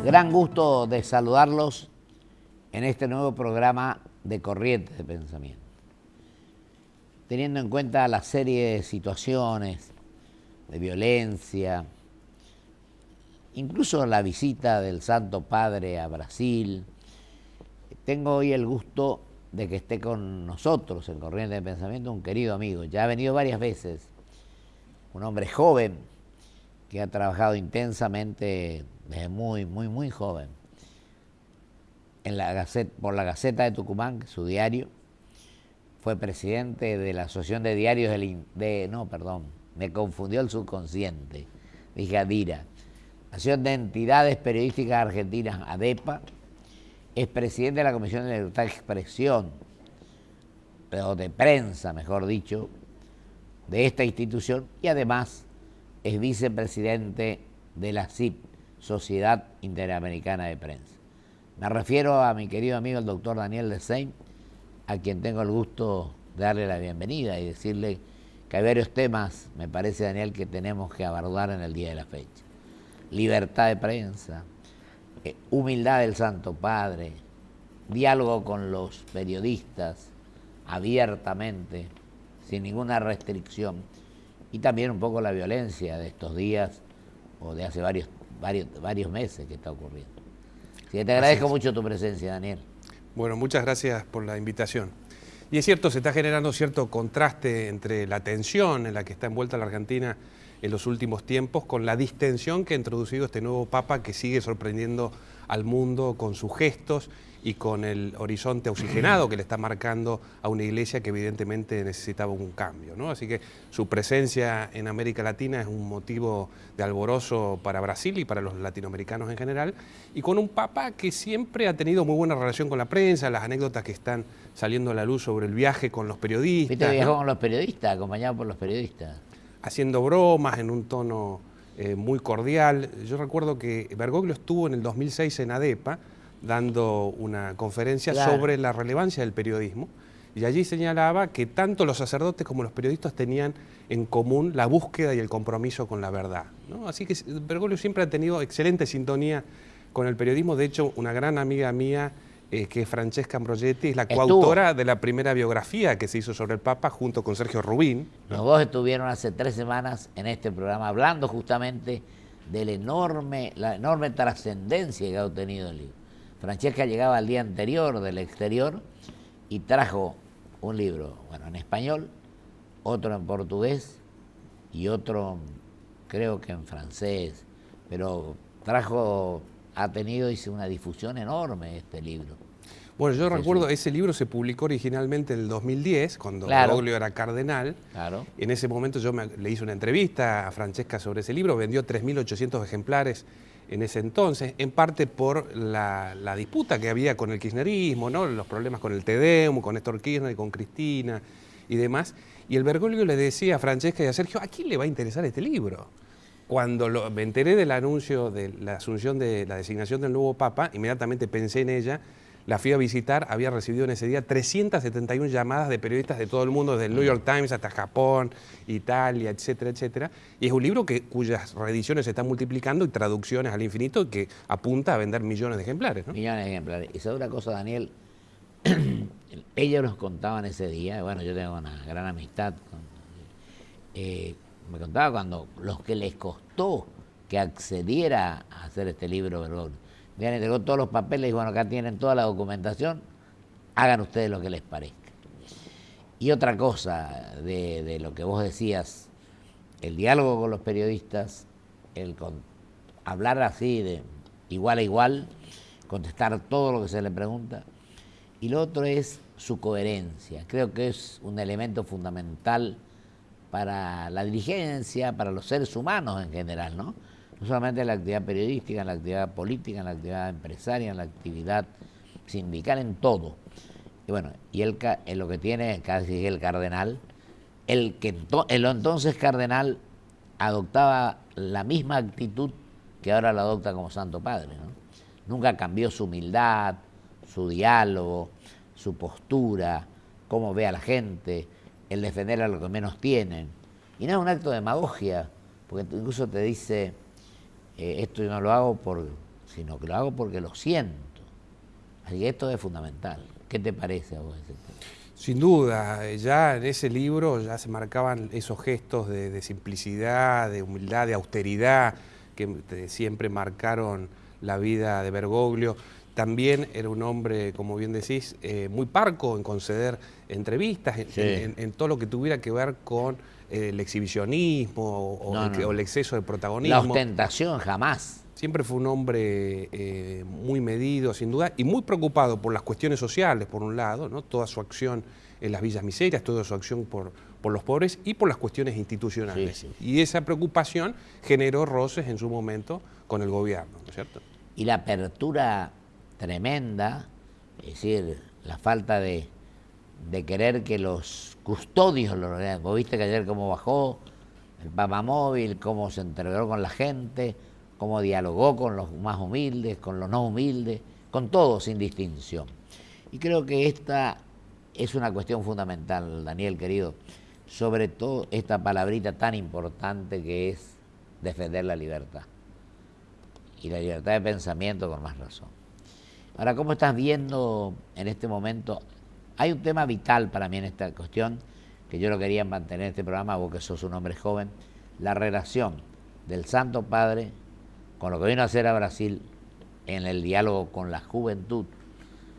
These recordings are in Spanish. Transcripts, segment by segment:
Gran gusto de saludarlos en este nuevo programa de Corrientes de Pensamiento. Teniendo en cuenta la serie de situaciones de violencia, incluso la visita del Santo Padre a Brasil, tengo hoy el gusto de que esté con nosotros en Corrientes de Pensamiento un querido amigo. Ya ha venido varias veces, un hombre joven que ha trabajado intensamente desde muy joven por la Gaceta de Tucumán, que es su diario. Fue presidente de la Asociación de Diarios me confundió el subconsciente, dije ADIRA, Asociación de Entidades Periodísticas Argentinas, ADEPA. Es presidente de la Comisión de Libertad de Expresión, o de prensa, mejor dicho, de esta institución, y además es vicepresidente de la SIP, Sociedad Interamericana de Prensa. Me refiero a mi querido amigo el doctor Daniel Desseny, a quien tengo el gusto de darle la bienvenida y decirle que hay varios temas, me parece, Daniel, que tenemos que abordar en el día de la fecha. Libertad de prensa, humildad del Santo Padre, diálogo con los periodistas abiertamente, sin ninguna restricción, y también un poco la violencia de estos días o de hace varios meses que está ocurriendo. Así que te agradezco mucho tu presencia, Daniel. Bueno, muchas gracias por la invitación. Y es cierto, se está generando cierto contraste entre la tensión en la que está envuelta la Argentina en los últimos tiempos con la distensión que ha introducido este nuevo Papa, que sigue sorprendiendo al mundo con sus gestos y con el horizonte oxigenado que le está marcando a una iglesia que evidentemente necesitaba un cambio, ¿no? Así que su presencia en América Latina es un motivo de alborozo para Brasil y para los latinoamericanos en general, y con un Papa que siempre ha tenido muy buena relación con la prensa, las anécdotas que están saliendo a la luz sobre el viaje con los periodistas. ¿Viste? Viajó con los periodistas, acompañado por los periodistas. Haciendo bromas en un tono muy cordial. Yo recuerdo que Bergoglio estuvo en el 2006 en ADEPA dando una conferencia sobre la relevancia del periodismo, y allí señalaba que tanto los sacerdotes como los periodistas tenían en común la búsqueda y el compromiso con la verdad, ¿no? Así que Bergoglio siempre ha tenido excelente sintonía con el periodismo. De hecho, una gran amiga mía, que es Francesca Ambrogetti, es la coautora de la primera biografía que se hizo sobre el Papa junto con Sergio Rubín, ¿no? Los dos estuvieron hace 3 semanas en este programa hablando justamente de la enorme trascendencia que ha obtenido el libro. Francesca llegaba el día anterior del exterior y trajo un libro, bueno, en español, otro en portugués y otro creo que en francés, pero ha tenido, dice, una difusión enorme este libro. Bueno, yo recuerdo, ese libro se publicó originalmente en el 2010, cuando Bergoglio era cardenal. Claro. En ese momento le hice una entrevista a Francesca sobre ese libro, vendió 3.800 ejemplares en ese entonces, en parte por la disputa que había con el kirchnerismo, ¿no? Los problemas con el Te-Deum, con Néstor Kirchner, con Cristina y demás. Y el Bergoglio le decía a Francesca y a Sergio, ¿a quién le va a interesar este libro? Cuando me enteré del anuncio de la asunción de la designación del nuevo Papa, inmediatamente pensé en ella, la fui a visitar, había recibido en ese día 371 llamadas de periodistas de todo el mundo, desde el New York Times hasta Japón, Italia, etcétera, etcétera. Y es un libro cuyas reediciones se están multiplicando y traducciones al infinito, y que apunta a vender millones de ejemplares, ¿no? Millones de ejemplares. Y sabe una cosa, Daniel, ellos nos contaban ese día, bueno, yo tengo una gran amistad me contaba cuando los que les costó que accediera a hacer este libro, Bergoglio, me han entregado todos los papeles y bueno, acá tienen toda la documentación, hagan ustedes lo que les parezca. Y otra cosa de lo que vos decías, el diálogo con los periodistas, hablar así de igual a igual, contestar todo lo que se le pregunta, y lo otro es su coherencia. Creo que es un elemento fundamental para la dirigencia, para los seres humanos en general, ¿no? No solamente en la actividad periodística, en la actividad política, en la actividad empresaria, en la actividad sindical, en todo. Y bueno, y en lo que tiene casi el cardenal, el entonces cardenal adoptaba la misma actitud que ahora la adopta como Santo Padre, ¿no? Nunca cambió su humildad, su diálogo, su postura, cómo ve a la gente, el defender a los que menos tienen. Y no es un acto de demagogia, porque incluso te dice, esto yo no lo hago sino que lo hago porque lo siento. Así que esto es fundamental. ¿Qué te parece a vos ese tema? Sin duda, ya en ese libro ya se marcaban esos gestos de simplicidad, de humildad, de austeridad, que siempre marcaron la vida de Bergoglio. También era un hombre, como bien decís, muy parco en conceder entrevistas, Sí. en todo lo que tuviera que ver con el exhibicionismo o el exceso de protagonismo. La ostentación jamás. Siempre fue un hombre muy medido, sin duda, y muy preocupado por las cuestiones sociales, por un lado, ¿no? Toda su acción en las villas miserias, toda su acción por los pobres y por las cuestiones institucionales. Sí, sí. Y esa preocupación generó roces en su momento con el gobierno, ¿no es cierto? Y la apertura tremenda, es decir, la falta de querer que los custodios lo organicen. Vos viste que ayer cómo bajó el papamóvil, cómo se entregó con la gente, cómo dialogó con los más humildes, con los no humildes, con todos sin distinción. Y creo que esta es una cuestión fundamental, Daniel, querido, sobre todo esta palabrita tan importante que es defender la libertad. Y la libertad de pensamiento con más razón. Ahora, ¿cómo estás viendo en este momento? Hay un tema vital para mí en esta cuestión, que yo lo quería mantener en este programa, vos que sos un hombre joven, la relación del Santo Padre con lo que vino a hacer a Brasil en el diálogo con la juventud.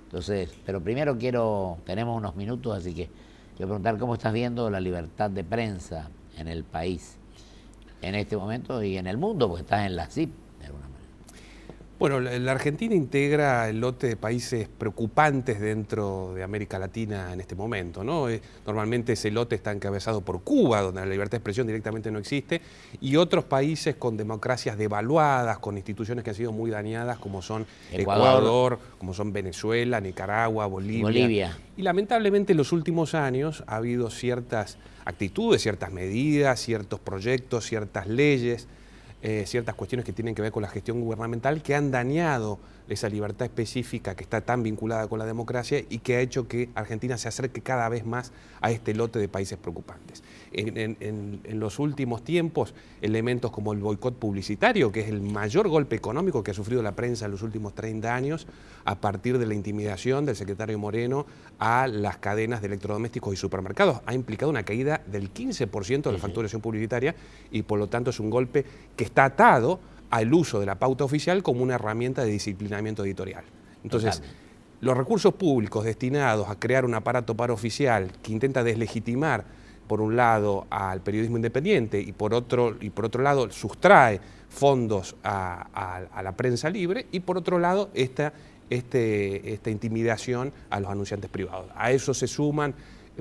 Entonces, pero primero tenemos unos minutos, así que quiero preguntar cómo estás viendo la libertad de prensa en el país en este momento y en el mundo, porque estás en la CIP de alguna manera. Bueno, la Argentina integra el lote de países preocupantes dentro de América Latina en este momento, ¿no? Normalmente ese lote está encabezado por Cuba, donde la libertad de expresión directamente no existe, y otros países con democracias devaluadas, con instituciones que han sido muy dañadas, como son Ecuador, como son Venezuela, Nicaragua, Bolivia. Y lamentablemente en los últimos años ha habido ciertas actitudes, ciertas medidas, ciertos proyectos, ciertas leyes, ciertas cuestiones que tienen que ver con la gestión gubernamental que han dañado esa libertad específica que está tan vinculada con la democracia y que ha hecho que Argentina se acerque cada vez más a este lote de países preocupantes. En los últimos tiempos, elementos como el boicot publicitario, que es el mayor golpe económico que ha sufrido la prensa en los últimos 30 años, a partir de la intimidación del secretario Moreno a las cadenas de electrodomésticos y supermercados, ha implicado una caída del 15% de la facturación publicitaria y por lo tanto es un golpe que está atado al uso de la pauta oficial como una herramienta de disciplinamiento editorial. Entonces, los recursos públicos destinados a crear un aparato paraoficial que intenta deslegitimar, por un lado, al periodismo independiente y por otro lado, sustrae fondos a la prensa libre y por otro lado, esta intimidación a los anunciantes privados. A eso se suman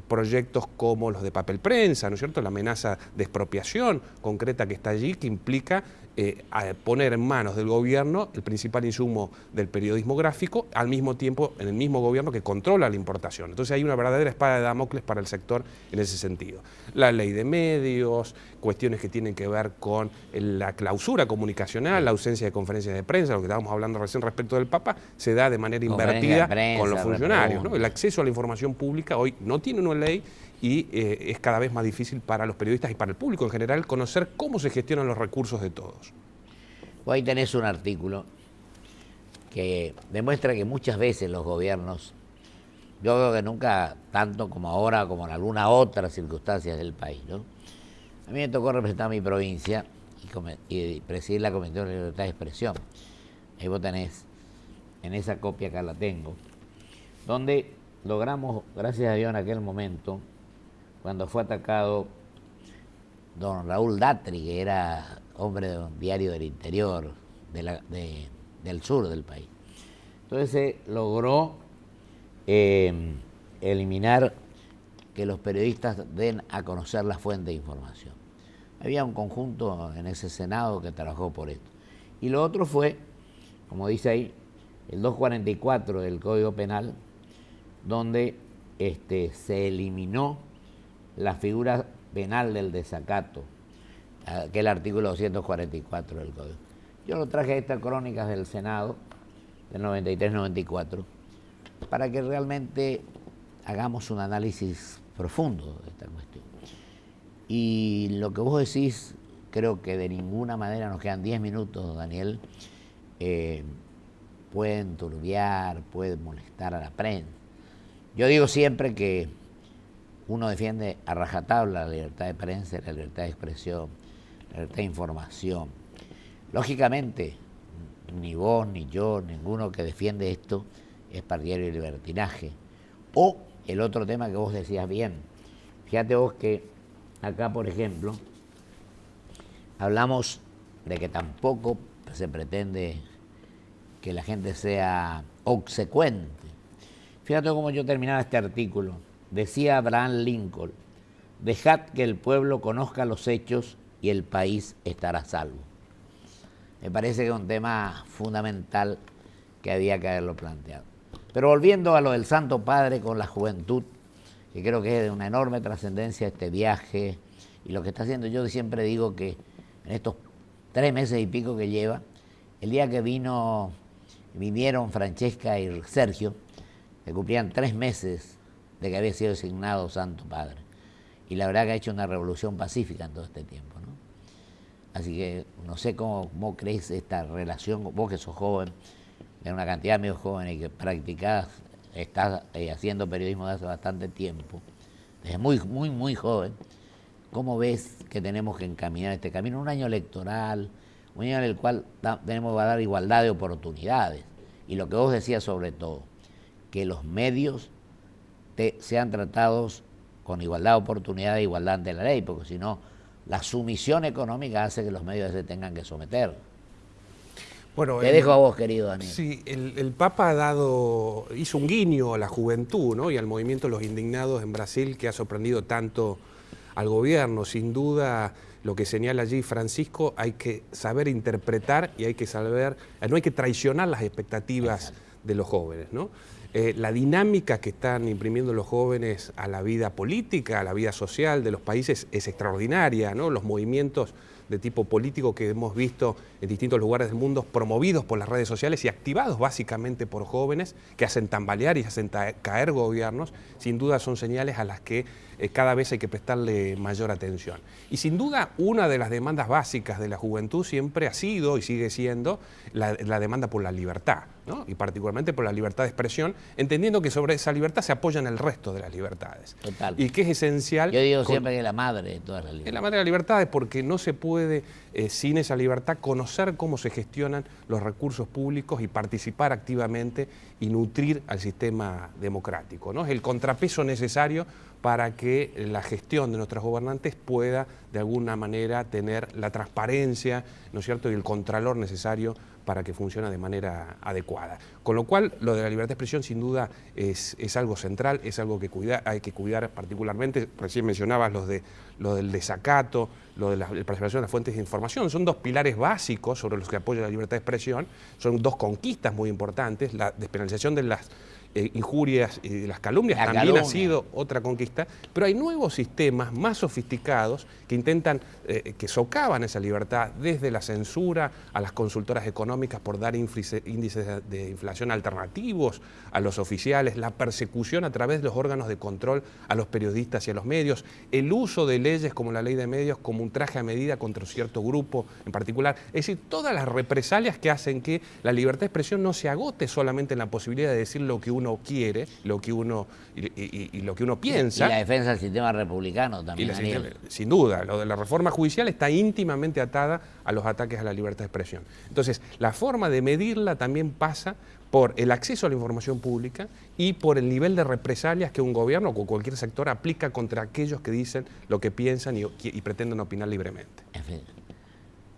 proyectos como los de papel prensa, ¿no es cierto? La amenaza de expropiación concreta que está allí, que implica a poner en manos del gobierno el principal insumo del periodismo gráfico, al mismo tiempo en el mismo gobierno que controla la importación. Entonces hay una verdadera espada de Damocles para el sector en ese sentido. La ley de medios, cuestiones que tienen que ver con la clausura comunicacional, la ausencia de conferencias de prensa, lo que estábamos hablando recién respecto del Papa, se da de manera invertida con los funcionarios, ¿no? El acceso a la información pública hoy no tiene una ley y es cada vez más difícil para los periodistas y para el público en general conocer cómo se gestionan los recursos de todos. Hoy tenés un artículo que demuestra que muchas veces los gobiernos, yo creo que nunca tanto como ahora, como en alguna otra circunstancias del país, ¿no? A mí me tocó representar mi provincia y presidir la Comisión de Libertad de Expresión. Ahí vos tenés, en esa copia acá la tengo, donde logramos, gracias a Dios en aquel momento, cuando fue atacado don Raúl Datri, que era hombre de un diario del interior, del sur del país. Entonces se logró eliminar que los periodistas den a conocer la fuente de información. Había un conjunto en ese Senado que trabajó por esto. Y lo otro fue, como dice ahí, el 244 del Código Penal, donde se eliminó la figura penal del desacato, que es el artículo 244 del Código. Yo lo traje a estas crónicas del Senado, del 93-94, para que realmente hagamos un análisis profundo de esta cuestión. Y lo que vos decís, creo que de ninguna manera, nos quedan 10 minutos, Daniel, eh, pueden turbiar, pueden molestar a la prensa. Yo digo siempre que uno defiende a rajatabla la libertad de prensa, la libertad de expresión, la libertad de información. Lógicamente, ni vos, ni yo, ninguno que defiende esto es partidario del libertinaje. O el otro tema que vos decías bien. Fíjate vos que acá, por ejemplo, hablamos de que tampoco se pretende que la gente sea obsecuente. Fíjate cómo yo terminaba este artículo. Decía Abraham Lincoln, dejad que el pueblo conozca los hechos y el país estará a salvo. Me parece que es un tema fundamental que había que haberlo planteado. Pero volviendo a lo del Santo Padre con la juventud, que creo que es de una enorme trascendencia este viaje y lo que está haciendo, yo siempre digo que en estos 3 meses y pico que lleva, el día que vinieron Francesca y Sergio, que cumplían 3 meses de que había sido designado Santo Padre. Y la verdad que ha hecho una revolución pacífica en todo este tiempo, ¿no? Así que no sé cómo crees esta relación, vos que sos joven, en una cantidad de amigos jóvenes que practicás, estás haciendo periodismo desde hace bastante tiempo, desde muy joven. ¿Cómo ves que tenemos que encaminar este camino? Un año electoral, un año en el cual tenemos que dar igualdad de oportunidades. Y lo que vos decías sobre todo, que los medios sean tratados con igualdad de oportunidades e igualdad ante la ley, porque si no, la sumisión económica hace que los medios se tengan que someter. Bueno, Te dejo a vos, querido Daniel. Sí, el Papa hizo un guiño a la juventud, ¿no? Y al movimiento de los indignados en Brasil, que ha sorprendido tanto al gobierno. Sin duda, lo que señala allí Francisco, hay que saber interpretar y hay que saber, no hay que traicionar las expectativas de los jóvenes, ¿no? La dinámica que están imprimiendo los jóvenes a la vida política, a la vida social de los países es extraordinaria, ¿no? Los movimientos de tipo político que hemos visto en distintos lugares del mundo, promovidos por las redes sociales y activados básicamente por jóvenes que hacen tambalear y hacen caer gobiernos, sin duda son señales a las que cada vez hay que prestarle mayor atención. Y sin duda una de las demandas básicas de la juventud siempre ha sido y sigue siendo la demanda por la libertad, ¿no? Y particularmente por la libertad de expresión, entendiendo que sobre esa libertad se apoyan el resto de las libertades. Total. Y que es esencial. Yo digo siempre que es la madre de todas las libertades. Es la madre de la libertad, es porque no se puede, sin esa libertad, conocer cómo se gestionan los recursos públicos y participar activamente y nutrir al sistema democrático, ¿no? Es el contrapeso necesario para que la gestión de nuestros gobernantes pueda, de alguna manera, tener la transparencia, ¿no es cierto?, y el contralor necesario para que funcione de manera adecuada. Con lo cual, lo de la libertad de expresión, sin duda, es algo central, es algo que hay que cuidar particularmente. Recién mencionabas lo del desacato, lo de la preservación de las fuentes de información. Son 2 pilares básicos sobre los que apoya la libertad de expresión. Son 2 conquistas muy importantes. La despenalización de las injurias y de las calumnias también ha sido otra conquista, pero hay nuevos sistemas más sofisticados que intentan, que socavan esa libertad, desde la censura a las consultoras económicas por dar índices de inflación alternativos a los oficiales, la persecución a través de los órganos de control a los periodistas y a los medios, el uso de leyes como la ley de medios como un traje a medida contra un cierto grupo en particular, es decir, todas las represalias que hacen que la libertad de expresión no se agote solamente en la posibilidad de decir lo que uno quiere, lo que uno y lo que uno piensa. Y la defensa del sistema republicano también. Sin duda, lo de la reforma judicial está íntimamente atada a los ataques a la libertad de expresión. Entonces, la forma de medirla también pasa por el acceso a la información pública y por el nivel de represalias que un gobierno o cualquier sector aplica contra aquellos que dicen lo que piensan y pretenden opinar libremente. En fin,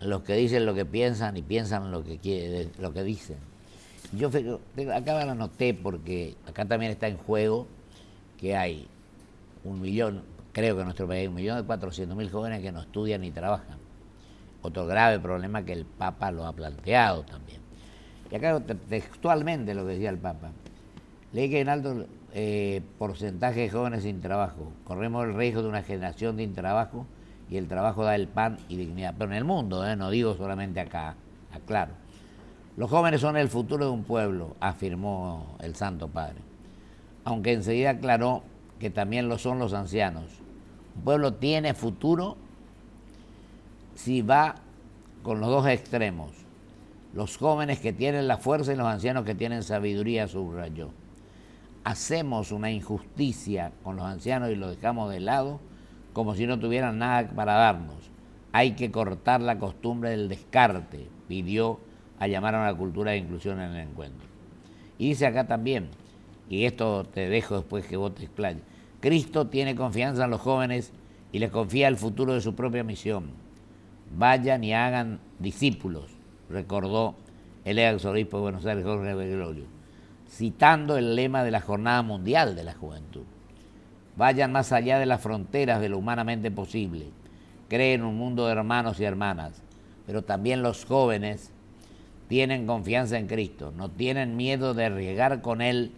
los que dicen lo que piensan y piensan lo que dicen. Yo acá lo anoté porque acá también está en juego que hay 1 millón, creo que en nuestro país hay 1.400.000 jóvenes que no estudian ni trabajan. Otro grave problema que el Papa lo ha planteado también. Y acá textualmente lo que decía el Papa. Leí que hay un alto porcentaje de jóvenes sin trabajo. Corremos el riesgo de una generación sin trabajo y el trabajo da el pan y dignidad. Pero en el mundo, no digo solamente acá, aclaro. Los jóvenes son el futuro de un pueblo, afirmó el Santo Padre. Aunque enseguida aclaró que también lo son los ancianos. Un pueblo tiene futuro si va con los 2 extremos, Los jóvenes que tienen la fuerza y los ancianos que tienen sabiduría, subrayó. Hacemos una injusticia con los ancianos y los dejamos de lado como si no tuvieran nada para darnos. Hay que cortar la costumbre del descarte, pidió a llamar a una cultura de inclusión en el encuentro. Y dice acá también, y esto te dejo después que vos te explayes, Cristo tiene confianza en los jóvenes y les confía el futuro de su propia misión. Vayan y hagan discípulos, recordó el ex-obispo de Buenos Aires, Jorge Bergoglio, citando el lema de la Jornada Mundial de la Juventud. Vayan más allá de las fronteras de lo humanamente posible. Creen un mundo de hermanos y hermanas, pero también los jóvenes tienen confianza en Cristo, no tienen miedo de arriesgar con Él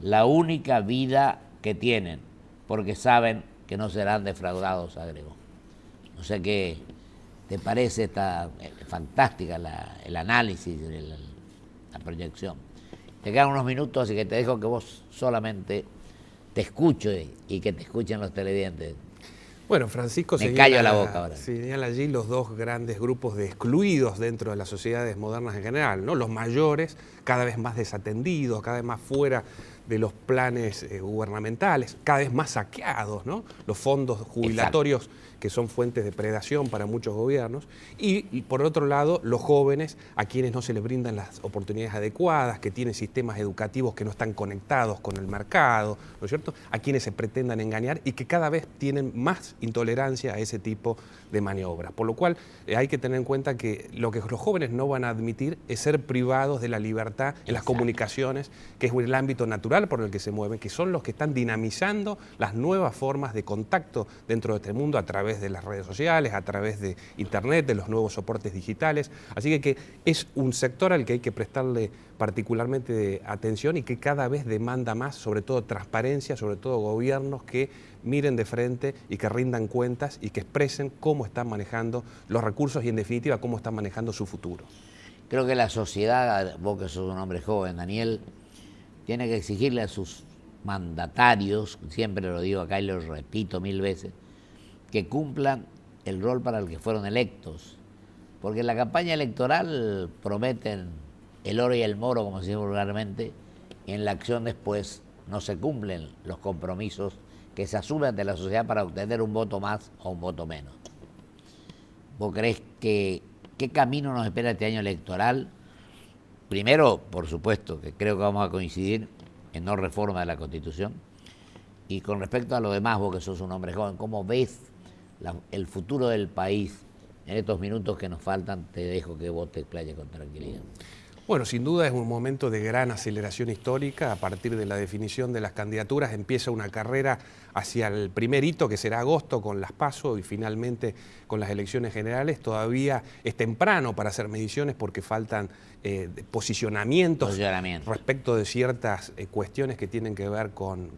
la única vida que tienen, porque saben que no serán defraudados, agregó. No sé qué te parece esta fantástica el análisis, la proyección. Te quedan unos minutos, así que te dejo que vos solamente te escuches y que te escuchen los televidentes. Bueno, Francisco señala allí los dos grandes grupos de excluidos dentro de las sociedades modernas en general, ¿no? Los mayores, cada vez más desatendidos, cada vez más fuera de los planes gubernamentales, cada vez más saqueados, ¿no? Los fondos jubilatorios. Exacto. Que son fuentes de predación para muchos gobiernos, y por otro lado los jóvenes a quienes no se les brindan las oportunidades adecuadas, que tienen sistemas educativos que no están conectados con el mercado, ¿no es cierto?, a quienes se pretendan engañar y que cada vez tienen más intolerancia a ese tipo de maniobras. Por lo cual hay que tener en cuenta que lo que los jóvenes no van a admitir es ser privados de la libertad en las comunicaciones, que es el ámbito natural por el que se mueven, que son los que están dinamizando las nuevas formas de contacto dentro de este mundo a través de las redes sociales, a través de Internet, de los nuevos soportes digitales. Así que es un sector al que hay que prestarle particularmente atención y que cada vez demanda más, sobre todo transparencia, sobre todo gobiernos que miren de frente y que rindan cuentas y que expresen cómo están manejando los recursos y en definitiva cómo están manejando su futuro. Creo que la sociedad, vos que sos un hombre joven, Daniel, tiene que exigirle a sus mandatarios, siempre lo digo acá y lo repito 1000 veces, que cumplan el rol para el que fueron electos. Porque en la campaña electoral prometen el oro y el moro, como se dice vulgarmente, y en la acción después no se cumplen los compromisos que se asumen ante la sociedad para obtener un voto más o un voto menos. ¿Vos creés que qué camino nos espera este año electoral? Primero, por supuesto, que creo que vamos a coincidir en no reforma de la Constitución. Y con respecto a lo demás, vos que sos un hombre joven, ¿cómo ves el futuro del país? En estos minutos que nos faltan, te dejo que vos te explayes con tranquilidad. Bueno, sin duda es un momento de gran aceleración histórica. A partir de la definición de las candidaturas empieza una carrera hacia el primer hito, que será agosto con las PASO y finalmente con las elecciones generales. Todavía es temprano para hacer mediciones porque faltan posicionamientos respecto de ciertas cuestiones que tienen que ver con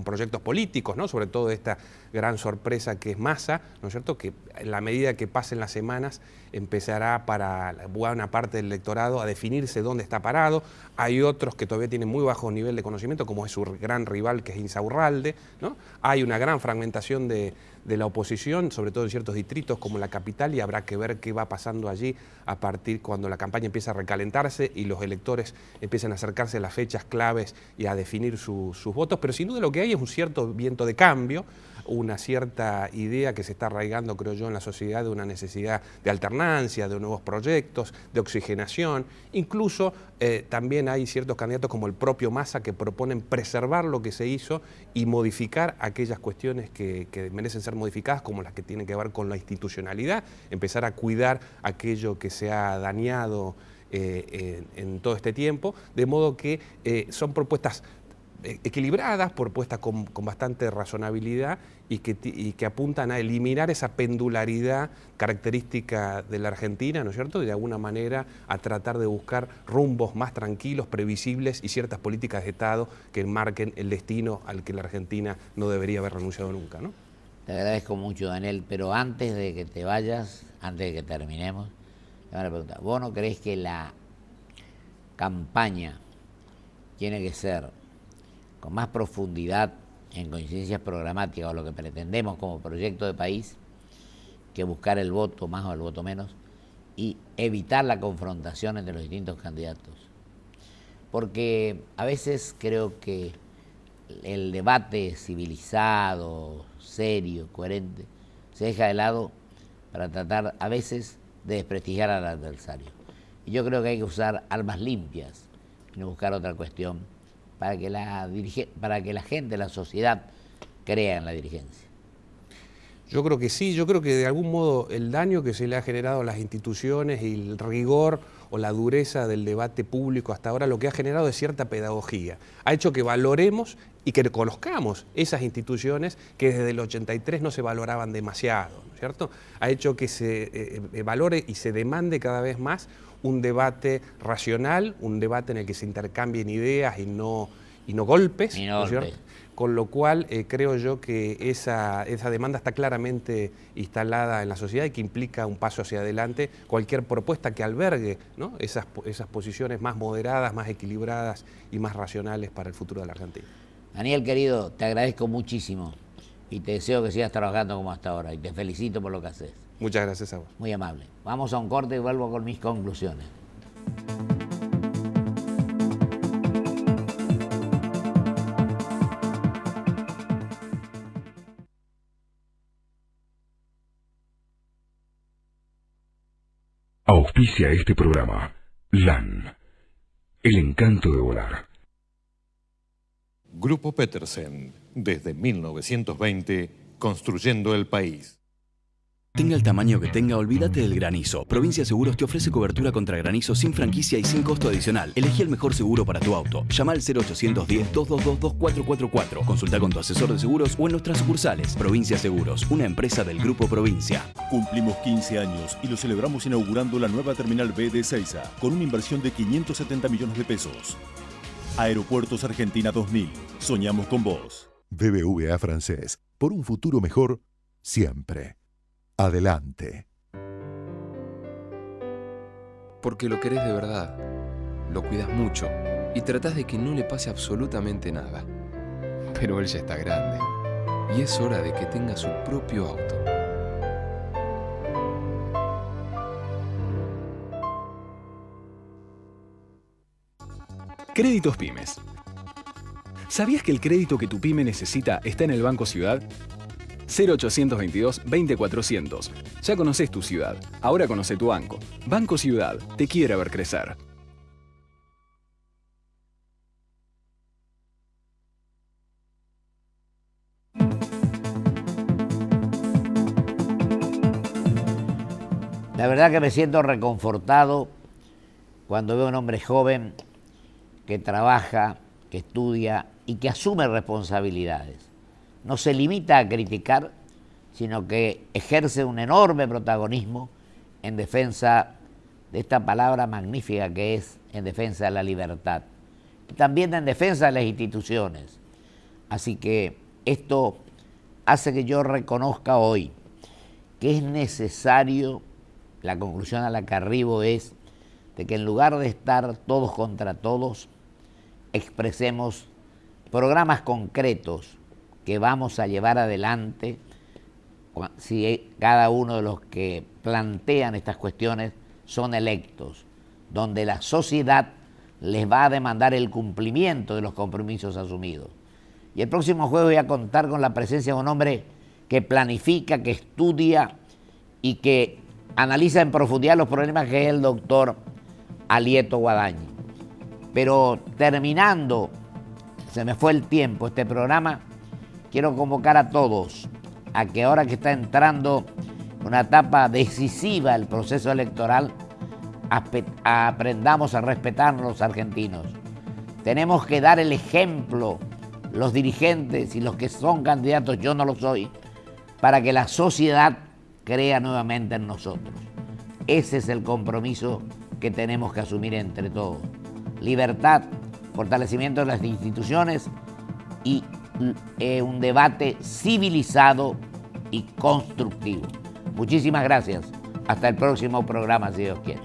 proyectos políticos, ¿no? Sobre todo esta gran sorpresa que es Massa, ¿no es cierto?, que en la medida que pasen las semanas empezará para buena parte del electorado a definirse dónde está parado. Hay otros que todavía tienen muy bajo nivel de conocimiento, como es su gran rival, que es Insaurralde, ¿no? Hay una gran fragmentación de la oposición, sobre todo en ciertos distritos como la capital, y habrá que ver qué va pasando allí a partir cuando la campaña empieza a recalentarse y los electores empiezan a acercarse a las fechas claves y a definir sus votos. Pero sin duda lo que hay es un cierto viento de cambio, una cierta idea que se está arraigando, creo yo, en la sociedad de una necesidad de alternancia, de nuevos proyectos, de oxigenación. Incluso también hay ciertos candidatos como el propio Massa que proponen preservar lo que se hizo y modificar aquellas cuestiones que merecen ser modificadas, como las que tienen que ver con la institucionalidad, empezar a cuidar aquello que se ha dañado en todo este tiempo, de modo que son propuestas equilibradas, propuestas con bastante razonabilidad y que apuntan a eliminar esa pendularidad característica de la Argentina, ¿no es cierto?, y de alguna manera a tratar de buscar rumbos más tranquilos, previsibles y ciertas políticas de Estado que marquen el destino al que la Argentina no debería haber renunciado nunca, ¿no? Te agradezco mucho, Daniel, pero antes de que te vayas, antes de que terminemos, te voy a preguntar, ¿vos no creés que la campaña tiene que ser con más profundidad en coincidencias programáticas o lo que pretendemos como proyecto de país, que buscar el voto más o el voto menos, y evitar la confrontación entre los distintos candidatos. Porque a veces creo que el debate civilizado, serio, coherente, se deja de lado para tratar a veces de desprestigiar al adversario. Y yo creo que hay que usar armas limpias y no buscar otra cuestión para que la gente, la sociedad, crea en la dirigencia. Yo creo que sí, yo creo que de algún modo el daño que se le ha generado a las instituciones y el rigor o la dureza del debate público hasta ahora lo que ha generado es cierta pedagogía. Ha hecho que valoremos y que conozcamos esas instituciones que desde el 83 no se valoraban demasiado, ¿no es cierto? Ha hecho que se valore y se demande cada vez más un debate racional, un debate en el que se intercambien ideas y no golpes, ¿no es cierto? Con lo cual creo yo que esa demanda está claramente instalada en la sociedad y que implica un paso hacia adelante. Cualquier propuesta que albergue, ¿no?, esas posiciones más moderadas, más equilibradas y más racionales para el futuro de la Argentina. Daniel, querido, te agradezco muchísimo y te deseo que sigas trabajando como hasta ahora y te felicito por lo que haces. Muchas gracias a vos. Muy amable. Vamos a un corte y vuelvo con mis conclusiones. Auspicia este programa LAN, el encanto de volar. Grupo Petersen, desde 1920, construyendo el país. Tenga el tamaño que tenga, olvídate del granizo. Provincia Seguros te ofrece cobertura contra granizo sin franquicia y sin costo adicional. Elegí el mejor seguro para tu auto. Llama al 0810-222-2444. Consulta con tu asesor de seguros o en nuestras sucursales. Provincia Seguros, una empresa del Grupo Provincia. Cumplimos 15 años y lo celebramos inaugurando la nueva Terminal B de Ezeiza, con una inversión de 570 millones de pesos. Aeropuertos Argentina 2000. Soñamos con vos. BBVA Francés. Por un futuro mejor, siempre. Adelante. Porque lo querés de verdad, lo cuidas mucho y tratás de que no le pase absolutamente nada. Pero él ya está grande y es hora de que tenga su propio auto. Créditos Pymes. ¿Sabías que el crédito que tu pyme necesita está en el Banco Ciudad? 0822-20400. Ya conoces tu ciudad, ahora conoce tu banco. Banco Ciudad, te quiere ver crecer. La verdad que me siento reconfortado cuando veo a un hombre joven que trabaja, que estudia y que asume responsabilidades. No se limita a criticar, sino que ejerce un enorme protagonismo en defensa de esta palabra magnífica que es en defensa de la libertad. Y también en defensa de las instituciones. Así que esto hace que yo reconozca hoy que es necesario, la conclusión a la que arribo es de que en lugar de estar todos contra todos, expresemos programas concretos que vamos a llevar adelante si cada uno de los que plantean estas cuestiones son electos, donde la sociedad les va a demandar el cumplimiento de los compromisos asumidos. Y el próximo jueves voy a contar con la presencia de un hombre que planifica, que estudia y que analiza en profundidad los problemas, que es el doctor Alieto Guadañi. Pero terminando, se me fue el tiempo, este programa, quiero convocar a todos a que ahora que está entrando una etapa decisiva del proceso electoral, aprendamos a respetarnos los argentinos. Tenemos que dar el ejemplo, los dirigentes y los que son candidatos, yo no lo soy, para que la sociedad crea nuevamente en nosotros. Ese es el compromiso que tenemos que asumir entre todos. Libertad, fortalecimiento de las instituciones y un debate civilizado y constructivo. Muchísimas gracias. Hasta el próximo programa, si Dios quiere.